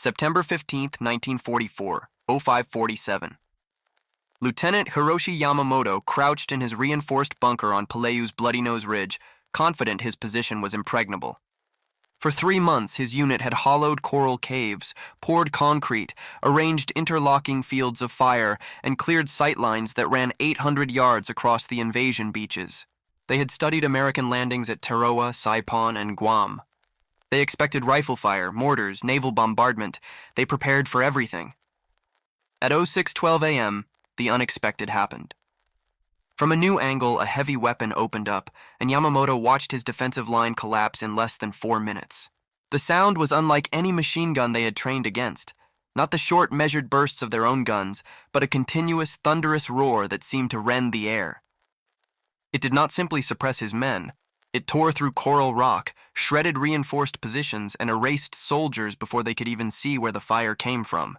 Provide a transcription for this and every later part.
September 15th, 1944, 0547. Lieutenant Hiroshi Yamamoto crouched in his reinforced bunker on Peleliu's Bloody Nose Ridge, confident his position was impregnable. For 3 months, his unit had hollowed coral caves, poured concrete, arranged interlocking fields of fire, and cleared sightlines that ran 800 yards across the invasion beaches. They had studied American landings at Tarawa, Saipan, and Guam. They expected rifle fire, mortars, naval bombardment. They prepared for everything. At 06:12 a.m., the unexpected happened. From a new angle, a heavy weapon opened up, and Yamamoto watched his defensive line collapse in less than 4 minutes. The sound was unlike any machine gun they had trained against. Not the short, measured bursts of their own guns, but a continuous, thunderous roar that seemed to rend the air. It did not simply suppress his men. It tore through coral rock, shredded reinforced positions, and erased soldiers before they could even see where the fire came from.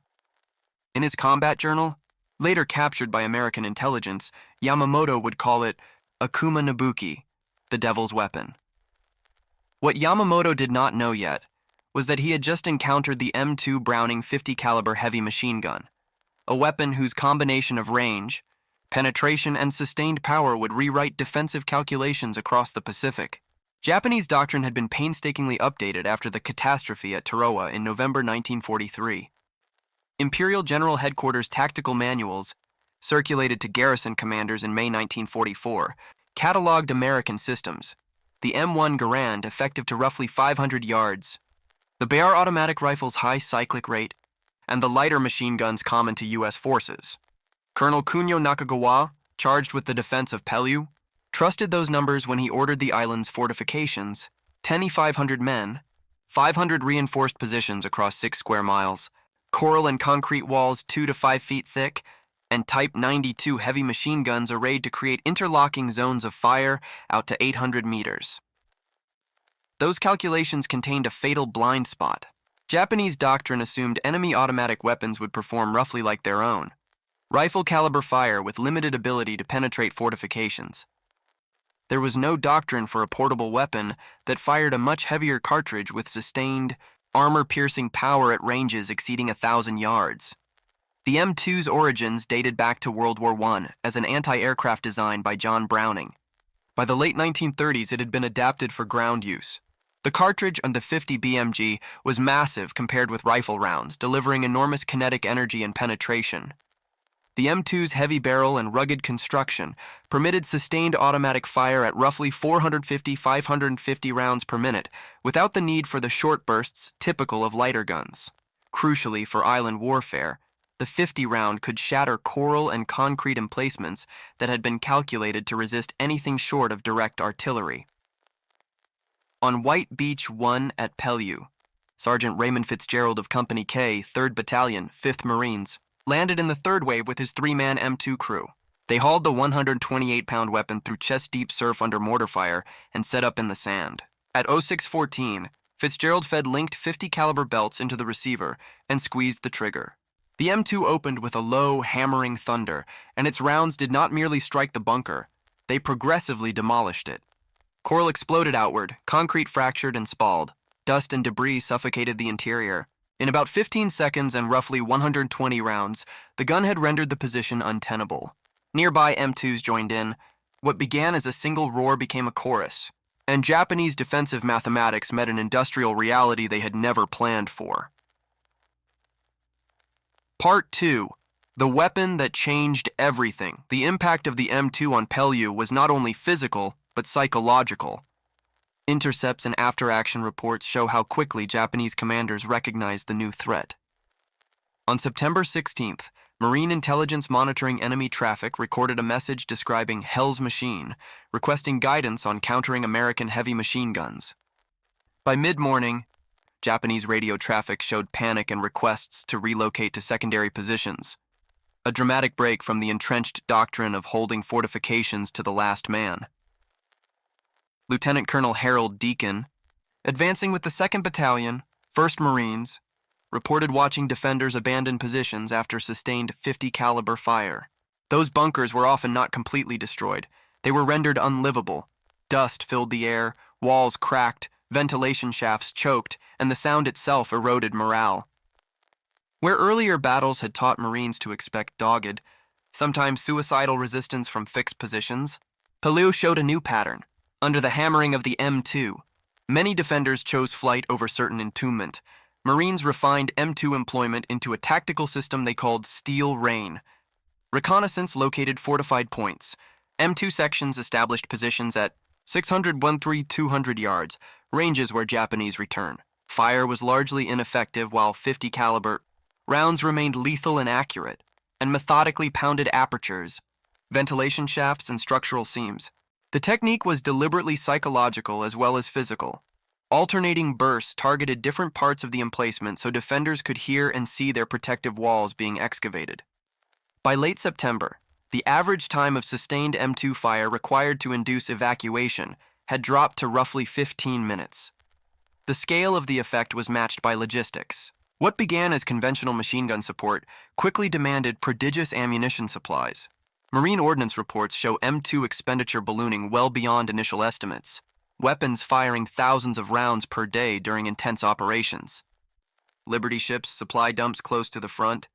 In his combat journal, later captured by American intelligence, Yamamoto would call it Akuma Nabuki, the devil's weapon. What Yamamoto did not know yet was that he had just encountered the M2 Browning 50 caliber heavy machine gun, a weapon whose combination of range, penetration, and sustained power would rewrite defensive calculations across the Pacific. Japanese doctrine had been painstakingly updated after the catastrophe at Tarawa in November 1943. Imperial General Headquarters tactical manuals, circulated to garrison commanders in May 1944, cataloged American systems. The M1 Garand, effective to roughly 500 yards, the Bayar automatic rifle's high cyclic rate, and the lighter machine guns common to U.S. forces. Colonel Kunio Nakagawa, charged with the defense of Peleliu, trusted those numbers when he ordered the island's fortifications: 10,500 men, 500 reinforced positions across 6 square miles, coral and concrete walls 2 to 5 feet thick, and Type 92 heavy machine guns arrayed to create interlocking zones of fire out to 800 meters. Those calculations contained a fatal blind spot. Japanese doctrine assumed enemy automatic weapons would perform roughly like their own. Rifle caliber fire with limited ability to penetrate fortifications. There was no doctrine for a portable weapon that fired a much heavier cartridge with sustained, armor-piercing power at ranges exceeding 1,000 yards. The M2's origins dated back to World War I as an anti-aircraft design by John Browning. By the late 1930s, it had been adapted for ground use. The cartridge on the 50 BMG was massive compared with rifle rounds, delivering enormous kinetic energy and penetration. The M2's heavy barrel and rugged construction permitted sustained automatic fire at roughly 450-550 rounds per minute, without the need for the short bursts typical of lighter guns. Crucially, for island warfare, the 50 round could shatter coral and concrete emplacements that had been calculated to resist anything short of direct artillery. On White Beach 1 at Peleliu, Sergeant Raymond Fitzgerald of Company K, 3rd Battalion, 5th Marines, landed in the third wave with his 3-man M2 crew. They hauled the 128-pound weapon through chest-deep surf under mortar fire and set up in the sand. At 06:14, Fitzgerald fed linked 50 caliber belts into the receiver and squeezed the trigger. The M2 opened with a low, hammering thunder, and its rounds did not merely strike the bunker, they progressively demolished it. Coral exploded outward, concrete fractured and spalled. Dust and debris suffocated the interior. In about 15 seconds and roughly 120 rounds, the gun had rendered the position untenable. Nearby M2s joined in. What began as a single roar became a chorus, and Japanese defensive mathematics met an industrial reality they had never planned for. Part 2. The weapon that changed everything. The impact of the M2 on Peleliu was not only physical, but psychological. Intercepts and after-action reports show how quickly Japanese commanders recognized the new threat. On September 16th, Marine intelligence monitoring enemy traffic recorded a message describing Hell's Machine, requesting guidance on countering American heavy machine guns. By mid-morning, Japanese radio traffic showed panic and requests to relocate to secondary positions, a dramatic break from the entrenched doctrine of holding fortifications to the last man. Lieutenant Colonel Harold Deacon, advancing with the 2nd Battalion, 1st Marines, reported watching defenders abandon positions after sustained 50 caliber fire. Those bunkers were often not completely destroyed. They were rendered unlivable. Dust filled the air, walls cracked, ventilation shafts choked, and the sound itself eroded morale. Where earlier battles had taught Marines to expect dogged, sometimes suicidal resistance from fixed positions, Peleliu showed a new pattern. Under the hammering of the M2, many defenders chose flight over certain entombment. Marines refined M2 employment into a tactical system they called Steel Rain. Reconnaissance located fortified points. M2 sections established positions at 600, 200 yards, ranges where Japanese return. Fire was largely ineffective while 50 caliber rounds remained lethal and accurate, and methodically pounded apertures, ventilation shafts, and structural seams. The technique was deliberately psychological as well as physical. Alternating bursts targeted different parts of the emplacement so defenders could hear and see their protective walls being excavated. By late September, the average time of sustained M2 fire required to induce evacuation had dropped to roughly 15 minutes. The scale of the effect was matched by logistics. What began as conventional machine gun support quickly demanded prodigious ammunition supplies. Marine Ordnance reports show M2 expenditure ballooning well beyond initial estimates, weapons firing thousands of rounds per day during intense operations. Liberty ships, supply dumps close to the front,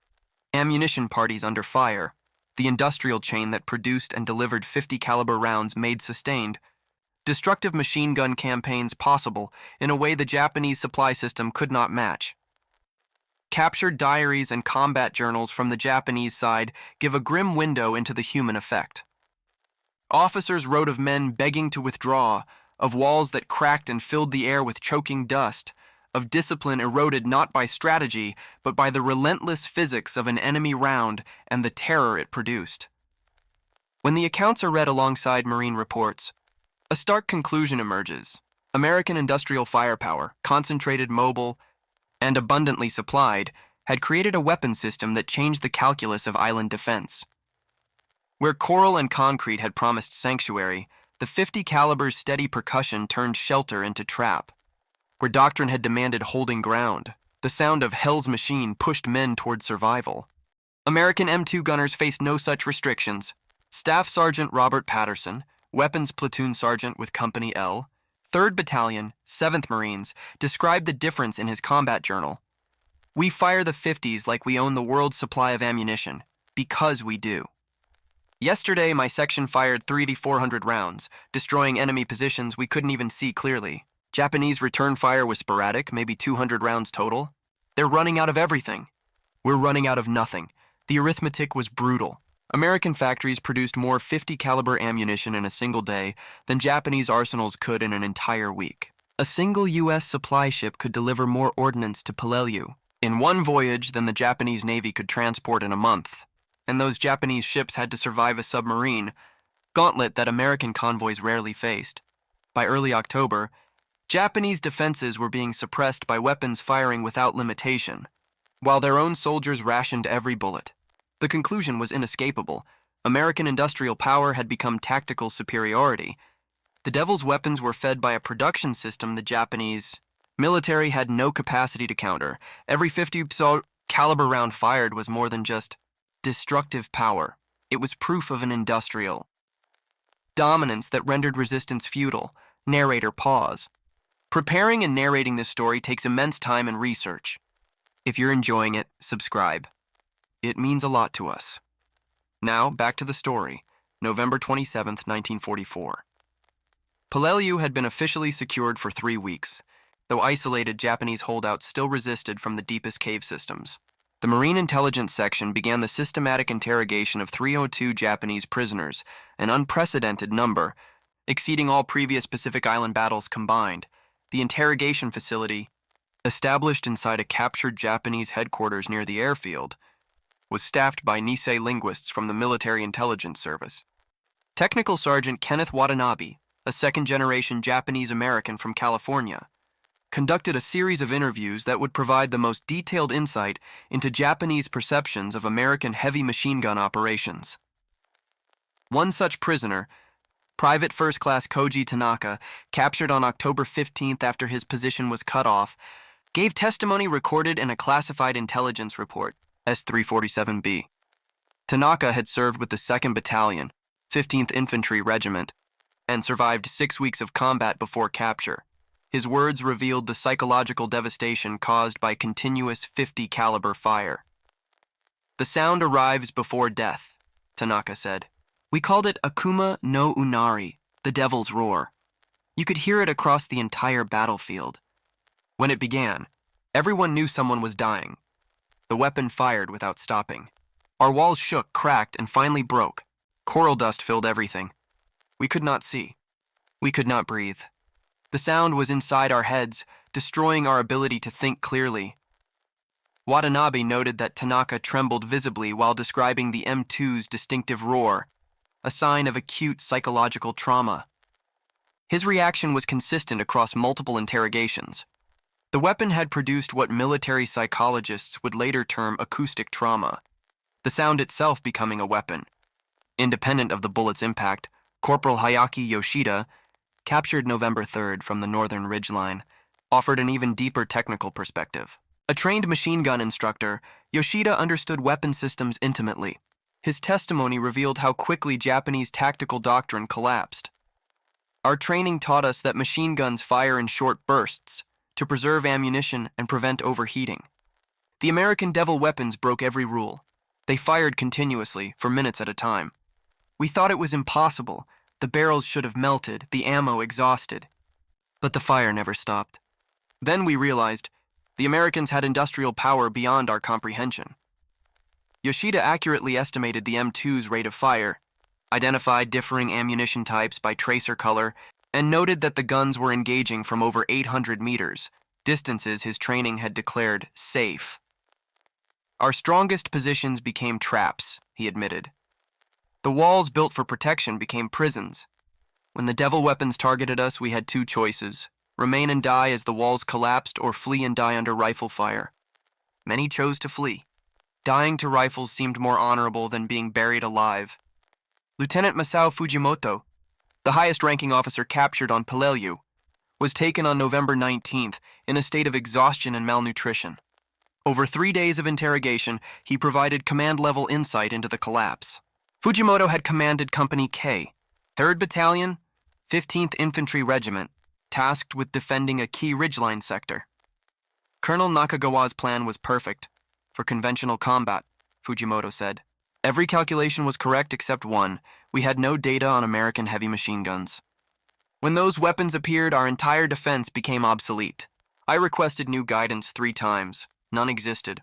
ammunition parties under fire, the industrial chain that produced and delivered 50 caliber rounds made sustained, destructive machine gun campaigns possible in a way the Japanese supply system could not match. Captured diaries and combat journals from the Japanese side give a grim window into the human effect. Officers wrote of men begging to withdraw, of walls that cracked and filled the air with choking dust, of discipline eroded not by strategy, but by the relentless physics of an enemy round and the terror it produced. When the accounts are read alongside Marine reports, a stark conclusion emerges. American industrial firepower, concentrated, mobile, and abundantly supplied, had created a weapon system that changed the calculus of island defense. Where coral and concrete had promised sanctuary, the 50 caliber's steady percussion turned shelter into trap. Where doctrine had demanded holding ground, the sound of Hell's machine pushed men toward survival. American M2 gunners faced no such restrictions. Staff Sergeant Robert Patterson, Weapons Platoon Sergeant with Company L, 3rd Battalion, 7th Marines, described the difference in his combat journal. "We fire the 50s like we own the world's supply of ammunition, because we do. Yesterday, my section fired 3,400 rounds, destroying enemy positions we couldn't even see clearly. Japanese return fire was sporadic, maybe 200 rounds total. They're running out of everything. We're running out of nothing. The arithmetic was brutal. American factories produced more 50 caliber ammunition in a single day than Japanese arsenals could in an entire week. A single U.S. supply ship could deliver more ordnance to Peleliu in one voyage than the Japanese Navy could transport in a month. And those Japanese ships had to survive a submarine gauntlet that American convoys rarely faced. By early October, Japanese defenses were being suppressed by weapons firing without limitation, while their own soldiers rationed every bullet. The conclusion was inescapable. American industrial power had become tactical superiority. The Devil's weapons were fed by a production system the Japanese military had no capacity to counter. Every 50 caliber round fired was more than just destructive power. It was proof of an industrial dominance that rendered resistance futile. Narrator pause. Preparing and narrating this story takes immense time and research. If you're enjoying it, subscribe. It means a lot to us. Now, back to the story. November 27, 1944. Peleliu had been officially secured for 3 weeks, though isolated Japanese holdouts still resisted from the deepest cave systems. The Marine Intelligence Section began the systematic interrogation of 302 Japanese prisoners, an unprecedented number, exceeding all previous Pacific Island battles combined. The interrogation facility, established inside a captured Japanese headquarters near the airfield, was staffed by Nisei linguists from the Military Intelligence Service. Technical Sergeant Kenneth Watanabe, a second-generation Japanese-American from California, conducted a series of interviews that would provide the most detailed insight into Japanese perceptions of American heavy machine gun operations. One such prisoner, Private First Class Koji Tanaka, captured on October 15th after his position was cut off, gave testimony recorded in a classified intelligence report, S-347B. Tanaka had served with the 2nd Battalion, 15th Infantry Regiment, and survived 6 weeks of combat before capture. His words revealed the psychological devastation caused by continuous 50 caliber fire. The sound arrives before death, Tanaka said. We called it Akuma no Unari, the devil's roar. You could hear it across the entire battlefield. When it began, everyone knew someone was dying. The weapon fired without stopping. Our walls shook, cracked, and finally broke. Coral dust filled everything. We could not see. We could not breathe. The sound was inside our heads, destroying our ability to think clearly. Watanabe noted that Tanaka trembled visibly while describing the M2's distinctive roar, a sign of acute psychological trauma. His reaction was consistent across multiple interrogations. The weapon had produced what military psychologists would later term acoustic trauma, the sound itself becoming a weapon. Independent of the bullet's impact, Corporal Hayaki Yoshida, captured November 3rd from the northern ridgeline, offered an even deeper technical perspective. A trained machine gun instructor, Yoshida understood weapon systems intimately. His testimony revealed how quickly Japanese tactical doctrine collapsed. Our training taught us that machine guns fire in short bursts to preserve ammunition and prevent overheating. The American Devil weapons broke every rule. They fired continuously for minutes at a time. We thought it was impossible. The barrels should have melted, the ammo exhausted. But the fire never stopped. Then we realized the Americans had industrial power beyond our comprehension. Yoshida accurately estimated the M2's rate of fire, identified differing ammunition types by tracer color, and noted that the guns were engaging from over 800 meters, distances his training had declared safe. Our strongest positions became traps, he admitted. The walls built for protection became prisons. When the Devil weapons targeted us, we had two choices: remain and die as the walls collapsed, or flee and die under rifle fire. Many chose to flee. Dying to rifles seemed more honorable than being buried alive. Lieutenant Masao Fujimoto, the highest-ranking officer captured on Peleliu, was taken on November 19th in a state of exhaustion and malnutrition. Over 3 days of interrogation, he provided command-level insight into the collapse. Fujimoto had commanded Company K, 3rd Battalion, 15th Infantry Regiment, tasked with defending a key ridgeline sector. Colonel Nakagawa's plan was perfect for conventional combat, Fujimoto said. Every calculation was correct except one: we had no data on American heavy machine guns. When those weapons appeared, our entire defense became obsolete. I requested new guidance 3 times. None existed.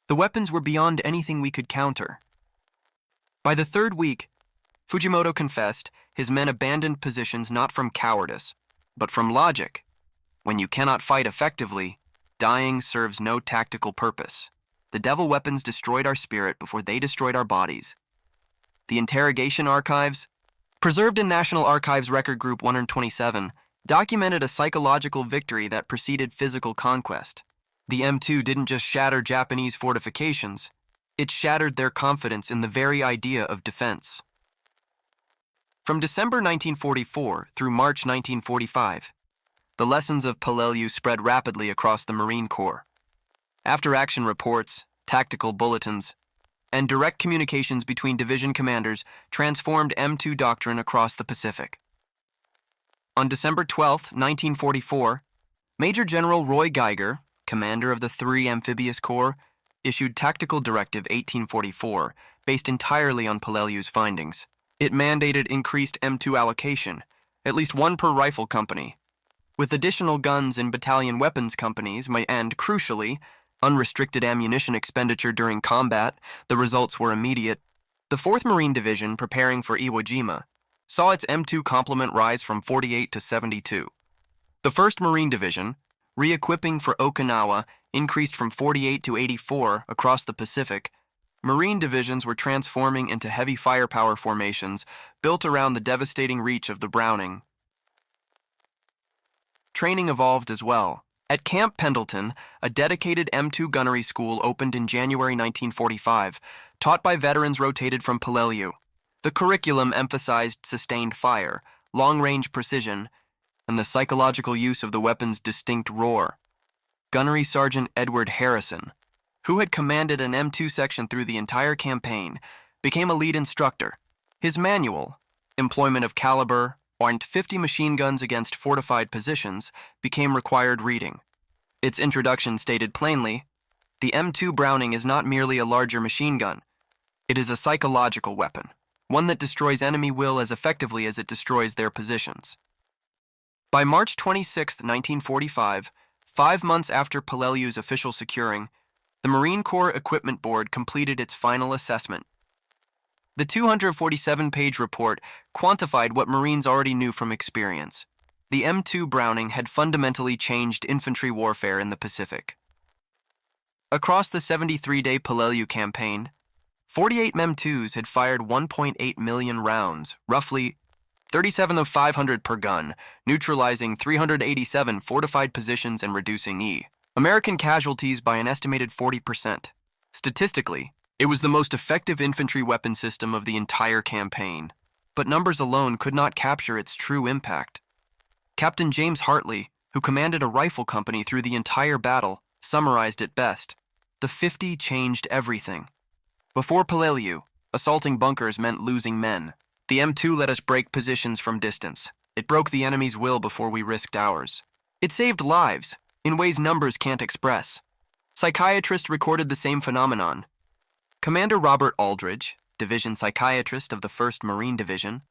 The weapons were beyond anything we could counter. By the 3rd week, Fujimoto confessed his men abandoned positions not from cowardice, but from logic. When you cannot fight effectively, dying serves no tactical purpose. The Devil weapons destroyed our spirit before they destroyed our bodies. The interrogation archives, preserved in National Archives Record Group 127, documented a psychological victory that preceded physical conquest. The M2 didn't just shatter Japanese fortifications, it shattered their confidence in the very idea of defense. From December 1944 through March 1945, the lessons of Peleliu spread rapidly across the Marine Corps. After-action reports, tactical bulletins, and direct communications between division commanders transformed M2 doctrine across the Pacific. On December 12, 1944, Major General Roy Geiger, commander of the 3 Amphibious Corps, issued Tactical Directive 1844, based entirely on Peleliu's findings. It mandated increased M2 allocation, at least 1 per rifle company, with additional guns in battalion weapons companies, and, crucially, unrestricted ammunition expenditure during combat. The results were immediate. The 4th Marine Division, preparing for Iwo Jima, saw its M2 complement rise from 48 to 72. The 1st Marine Division, re-equipping for Okinawa, increased from 48 to 84 across the Pacific. Marine divisions were transforming into heavy firepower formations built around the devastating reach of the Browning. Training evolved as well. At Camp Pendleton, a dedicated M2 gunnery school opened in January 1945, taught by veterans rotated from Peleliu. The curriculum emphasized sustained fire, long-range precision, and the psychological use of the weapon's distinct roar. Gunnery Sergeant Edward Harrison, who had commanded an M2 section through the entire campaign, became a lead instructor. His manual, Employment of Caliber, and 50 machine guns against fortified positions, became required reading. Its introduction stated plainly, The M2 Browning is not merely a larger machine gun. It is a psychological weapon, one that destroys enemy will as effectively as it destroys their positions. By March 26, 1945, 5 months after Peleliu's official securing, the Marine Corps Equipment Board completed its final assessment. The 247-page report quantified what Marines already knew from experience. The M2 Browning had fundamentally changed infantry warfare in the Pacific. Across the 73-day Peleliu campaign, 48 M2s had fired 1.8 million rounds, roughly 37 of 500 per gun, neutralizing 387 fortified positions and reducing American casualties by an estimated 40%. Statistically, it was the most effective infantry weapon system of the entire campaign, but numbers alone could not capture its true impact. Captain James Hartley, who commanded a rifle company through the entire battle, summarized it best. The 50 changed everything. Before Peleliu, assaulting bunkers meant losing men. The M2 let us break positions from distance. It broke the enemy's will before we risked ours. It saved lives, in ways numbers can't express. Psychiatrists recorded the same phenomenon. Commander Robert Aldridge, division psychiatrist of the 1st Marine Division,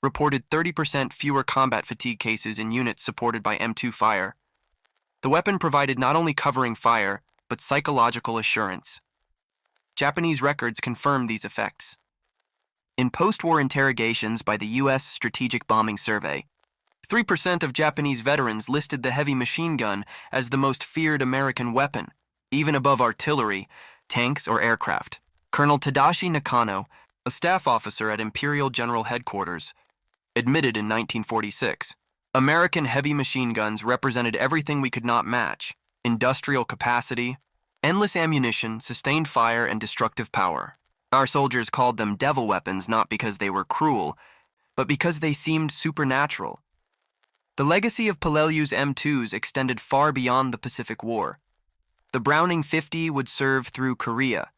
reported 30% fewer combat fatigue cases in units supported by M2 fire. The weapon provided not only covering fire, but psychological assurance. Japanese records confirm these effects. In post-war interrogations by the U.S. Strategic Bombing Survey, 3% of Japanese veterans listed the heavy machine gun as the most feared American weapon, even above artillery, tanks, or aircraft. Colonel Tadashi Nakano, a staff officer at Imperial General Headquarters, admitted in 1946, American heavy machine guns represented everything we could not match: industrial capacity, endless ammunition, sustained fire, and destructive power. Our soldiers called them devil weapons not because they were cruel, but because they seemed supernatural. The legacy of Peleliu's M2s extended far beyond the Pacific War. The Browning 50 would serve through Korea,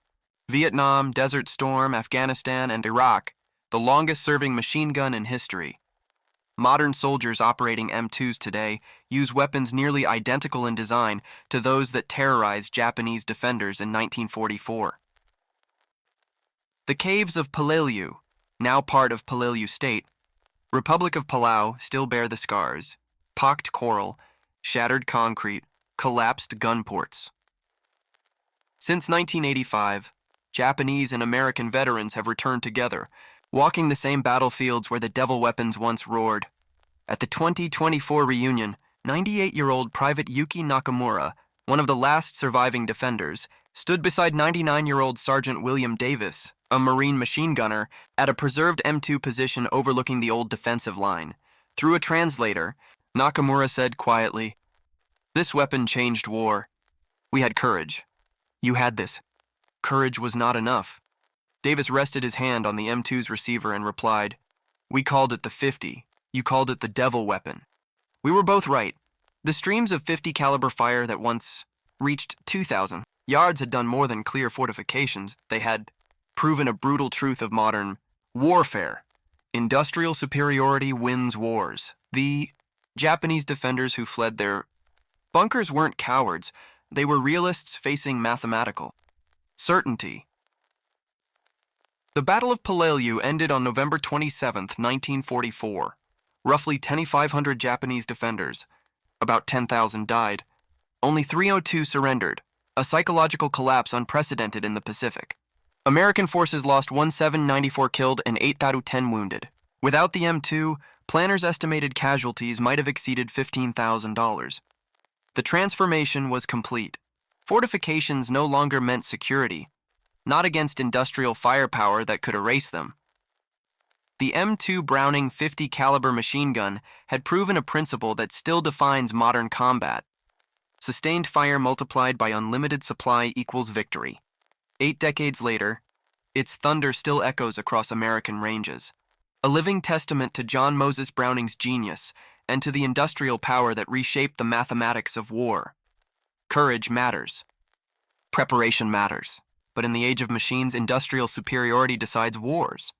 Vietnam, Desert Storm, Afghanistan, and Iraq, the longest-serving machine gun in history. Modern soldiers operating M2s today use weapons nearly identical in design to those that terrorized Japanese defenders in 1944. The caves of Peleliu, now part of Peleliu State, Republic of Palau, still bear the scars: pocked coral, shattered concrete, collapsed gun ports. Since 1985, Japanese and American veterans have returned together, walking the same battlefields where the devil weapons once roared. At the 2024 reunion, 98-year-old Private Yuki Nakamura, one of the last surviving defenders, stood beside 99-year-old Sergeant William Davis, a Marine machine gunner, at a preserved M2 position overlooking the old defensive line. Through a translator, Nakamura said quietly, "This weapon changed war. We had courage. You had this. Courage was not enough." Davis rested his hand on the M2's receiver and replied, "We called it the 50. You called it the devil weapon." We were both right. The streams of 50 caliber fire that once reached 2,000 yards had done more than clear fortifications. They had proven a brutal truth of modern warfare. Industrial superiority wins wars. The Japanese defenders who fled their bunkers weren't cowards. They were realists facing mathematical certainty. The Battle of Peleliu ended on November 27, 1944. Roughly 2,500 Japanese defenders, about 10,000 died. Only 302 surrendered, a psychological collapse unprecedented in the Pacific. American forces lost 1,794 killed and 8,010 wounded. Without the M2, planners estimated casualties might have exceeded $15,000. The transformation was complete. Fortifications no longer meant security, not against industrial firepower that could erase them. The M2 Browning 50 caliber machine gun had proven a principle that still defines modern combat. Sustained fire multiplied by unlimited supply equals victory. 8 decades later, its thunder still echoes across American ranges, a living testament to John Moses Browning's genius and to the industrial power that reshaped the mathematics of war. Courage matters. Preparation matters. But in the age of machines, industrial superiority decides wars.